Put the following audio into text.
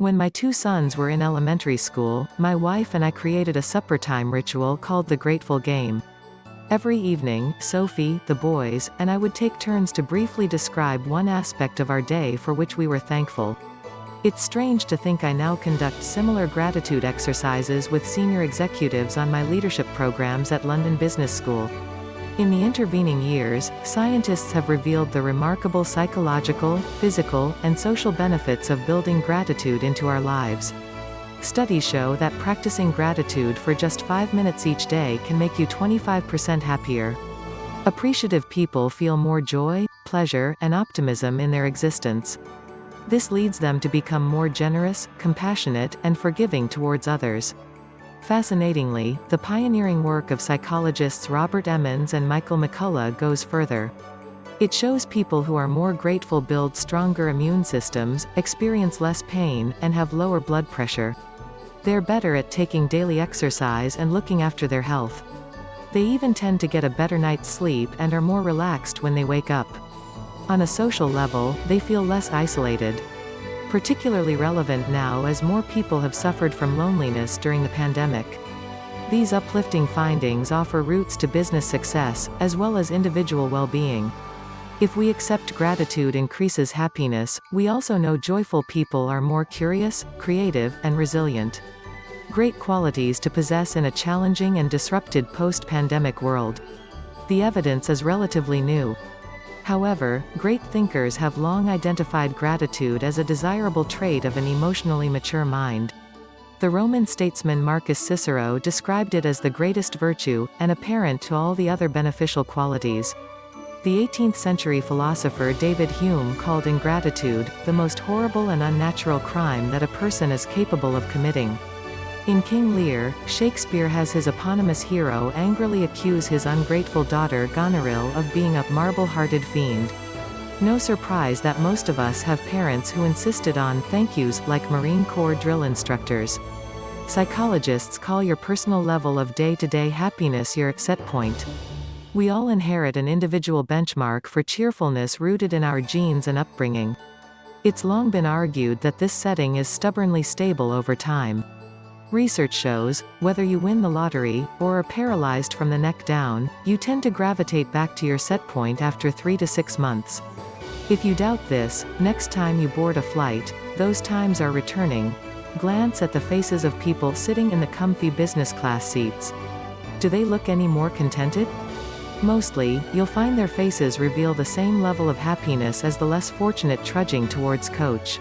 When my two sons were in elementary school, my wife and I created a supper time ritual called the Grateful Game. Every evening, Sophie, the boys, and I would take turns to briefly describe one aspect of our day for which we were thankful. It's strange to think I now conduct similar gratitude exercises with senior executives on my leadership programs at London Business School. In the intervening years, scientists have revealed the remarkable psychological, physical, and social benefits of building gratitude into our lives. Studies show that practicing gratitude for just 5 minutes each day can make you 25% happier. Appreciative people feel more joy, pleasure, and optimism in their existence. This leads them to become more generous, compassionate, and forgiving towards others. Fascinatingly, the pioneering work of psychologists Robert Emmons and Michael McCullough goes further. It shows people who are more grateful build stronger immune systems, experience less pain, and have lower blood pressure. They're better at taking daily exercise and looking after their health. They even tend to get a better night's sleep and are more relaxed when they wake up. On a social level, they feel less isolated. Particularly relevant now as more people have suffered from loneliness during the pandemic. These uplifting findings offer routes to business success, as well as individual well-being. If we accept gratitude increases happiness, we also know joyful people are more curious, creative, and resilient. Great qualities to possess in a challenging and disrupted post-pandemic world. The evidence is relatively new. However, great thinkers have long identified gratitude as a desirable trait of an emotionally mature mind. The Roman statesman Marcus Cicero described it as the greatest virtue, and apparent to all the other beneficial qualities. The 18th-century philosopher David Hume called ingratitude the most horrible and unnatural crime that a person is capable of committing. In King Lear, Shakespeare has his eponymous hero angrily accuse his ungrateful daughter Goneril of being a marble-hearted fiend. No surprise that most of us have parents who insisted on thank yous like Marine Corps drill instructors. Psychologists call your personal level of day-to-day happiness your set point. We all inherit an individual benchmark for cheerfulness rooted in our genes and upbringing. It's long been argued that this setting is stubbornly stable over time. Research shows, whether you win the lottery, or are paralyzed from the neck down, you tend to gravitate back to your set point after 3 to 6 months. If you doubt this, next time you board a flight, those times are returning. Glance at the faces of people sitting in the comfy business class seats. Do they look any more contented? Mostly, you'll find their faces reveal the same level of happiness as the less fortunate trudging towards coach.